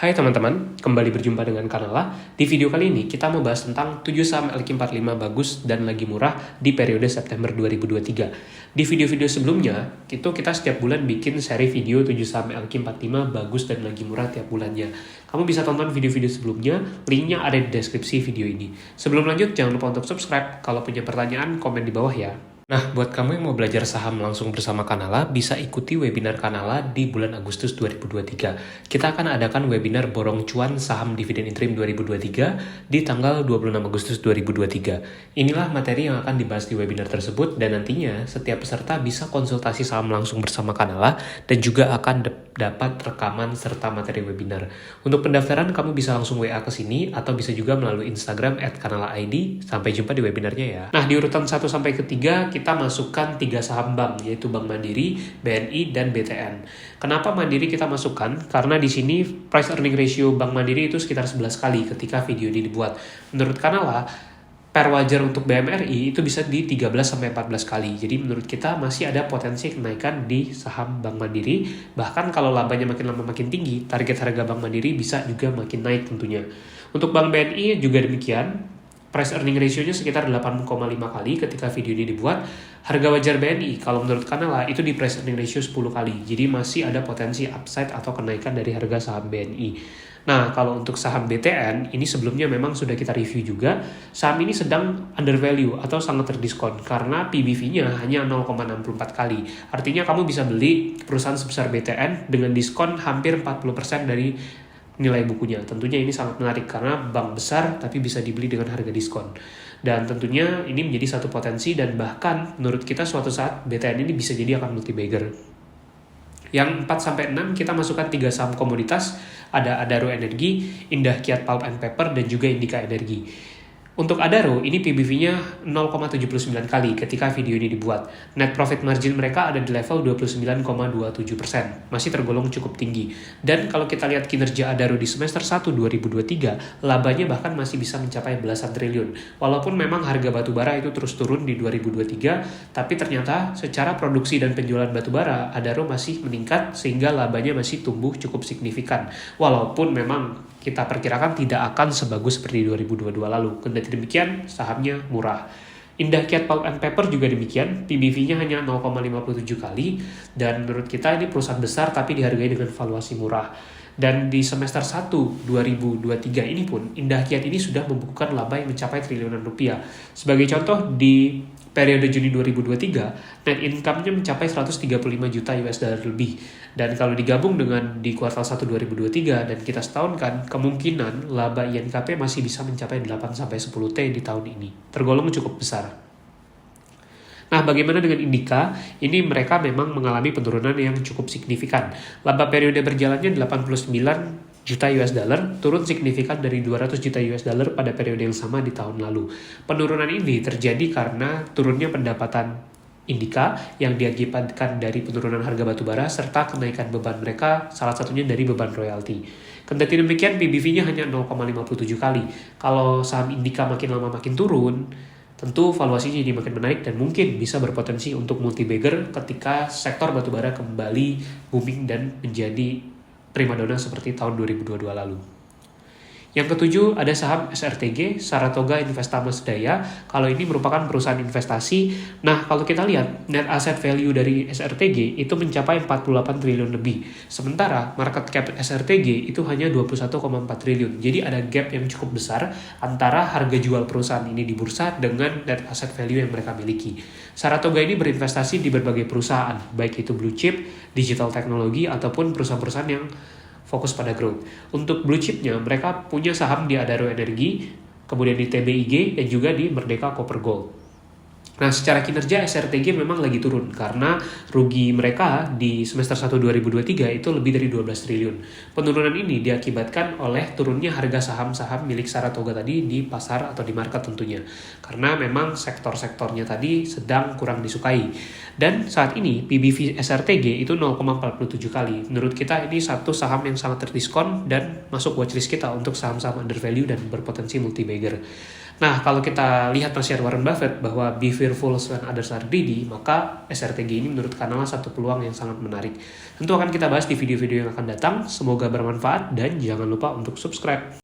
Hai teman-teman, kembali berjumpa dengan Kanala. Di video kali ini kita mau bahas tentang 7 saham LQ45 bagus dan lagi murah di periode September 2023. Di video-video sebelumnya, kita setiap bulan bikin seri video 7 saham LQ45 bagus dan lagi murah tiap bulannya. Kamu bisa tonton video-video sebelumnya, linknya ada di deskripsi video ini. Sebelum lanjut, jangan lupa untuk subscribe. Kalau punya pertanyaan, komen di bawah ya. Nah, buat kamu yang mau belajar saham langsung bersama Kanala, bisa ikuti webinar Kanala di bulan Agustus 2023. Kita akan adakan webinar Borong Cuan Saham Dividen Interim 2023 di tanggal 26 Agustus 2023. Inilah materi yang akan dibahas di webinar tersebut, dan nantinya setiap peserta bisa konsultasi saham langsung bersama Kanala dan juga akan dapat rekaman serta materi webinar. Untuk pendaftaran, kamu bisa langsung WA ke sini atau bisa juga melalui Instagram @kanala_id. Sampai jumpa di webinarnya ya. Nah, di urutan 1 sampai ke 3 kita masukkan 3 saham bank, yaitu Bank Mandiri, BNI, dan BTN. Kenapa Mandiri kita masukkan? Karena di sini price earning ratio Bank Mandiri itu sekitar 11 kali ketika video ini dibuat. Menurut Kanala, per wajar untuk BMRI itu bisa di 13-14 kali. Jadi menurut kita masih ada potensi kenaikan di saham Bank Mandiri. Bahkan kalau labanya makin lama makin tinggi, target harga Bank Mandiri bisa juga makin naik tentunya. Untuk Bank BNI juga demikian. Price earning ratio-nya sekitar 8,5 kali ketika video ini dibuat. Harga wajar BNI kalau menurut Kanala itu di price earning ratio 10 kali. Jadi masih ada potensi upside atau kenaikan dari harga saham BNI. Nah, kalau untuk saham BTN, ini sebelumnya memang sudah kita review juga. Saham ini sedang undervalue atau sangat terdiskon karena PBV-nya hanya 0,64 kali. Artinya kamu bisa beli perusahaan sebesar BTN dengan diskon hampir 40% dari nilai bukunya. Tentunya ini sangat menarik karena bank besar tapi bisa dibeli dengan harga diskon. Dan tentunya ini menjadi satu potensi, dan bahkan menurut kita suatu saat BTN ini bisa jadi akan multi bagger. Yang 4-6 kita masukkan 3 saham komoditas, ada Adaro Energi, Indah Kiat Pulp and Paper, dan juga Indika Energi. Untuk Adaro, ini PBV-nya 0,79 kali ketika video ini dibuat. Net profit margin mereka ada di level 29,27%. Masih tergolong cukup tinggi. Dan kalau kita lihat kinerja Adaro di semester 1 2023, labanya bahkan masih bisa mencapai belasan triliun. Walaupun memang harga batubara itu terus turun di 2023, tapi ternyata secara produksi dan penjualan batubara, Adaro masih meningkat sehingga labanya masih tumbuh cukup signifikan. Walaupun memang kita perkirakan tidak akan sebagus seperti 2022 lalu. Kendati demikian, sahamnya murah. Indah Kiat Pulp and Paper juga demikian, PBV-nya hanya 0,57 kali, dan menurut kita ini perusahaan besar tapi dihargai dengan valuasi murah. Dan di semester 1 2023 ini pun, Indah Kiat ini sudah membukukan laba yang mencapai triliunan rupiah. Sebagai contoh, di periode Juni 2023, net income-nya mencapai 135 juta US dollar lebih. Dan kalau digabung dengan di kuartal 1 2023 dan kita setahunkan, kemungkinan laba INKP masih bisa mencapai 8-10 T di tahun ini. Tergolong cukup besar. Nah, bagaimana dengan Indika? Ini mereka memang mengalami penurunan yang cukup signifikan. Laba periode berjalannya 89 juta US dollar, turun signifikan dari 200 juta US dollar pada periode yang sama di tahun lalu. Penurunan ini terjadi karena turunnya pendapatan Indika yang diakibatkan dari penurunan harga batubara serta kenaikan beban mereka, salah satunya dari beban royalti. Kendati demikian, PBV-nya hanya 0,57 kali. Kalau saham Indika makin lama makin turun, tentu valuasinya jadi makin menaik dan mungkin bisa berpotensi untuk multi bagger ketika sektor batubara kembali booming dan menjadi primadona seperti tahun 2022 lalu. Yang ketujuh, ada saham SRTG, Saratoga Investama Sedaya. Kalau ini merupakan perusahaan investasi. Nah, kalau kita lihat, net asset value dari SRTG itu mencapai 48 triliun lebih. Sementara, market cap SRTG itu hanya 21,4 triliun. Jadi ada gap yang cukup besar antara harga jual perusahaan ini di bursa dengan net asset value yang mereka miliki. Saratoga ini berinvestasi di berbagai perusahaan, baik itu blue chip, digital teknologi, ataupun perusahaan-perusahaan yang fokus pada growth. Untuk blue chipnya, mereka punya saham di Adaro Energi, kemudian di TBIG, dan juga di Merdeka Copper Gold. Nah, secara kinerja SRTG memang lagi turun karena rugi mereka di semester 1 2023 itu lebih dari 12 triliun. Penurunan ini diakibatkan oleh turunnya harga saham-saham milik Saratoga tadi di pasar atau di market tentunya. Karena memang sektor-sektornya tadi sedang kurang disukai. Dan saat ini PBV SRTG itu 0,47 kali. Menurut kita ini satu saham yang sangat terdiskon dan masuk watchlist kita untuk saham-saham undervalue dan berpotensi multi-bagger. Nah, kalau kita lihat nasihat Warren Buffett bahwa be fearful when others are greedy, maka SRTG ini menurut Kanala satu peluang yang sangat menarik. Tentu akan kita bahas di video-video yang akan datang. Semoga bermanfaat dan jangan lupa untuk subscribe.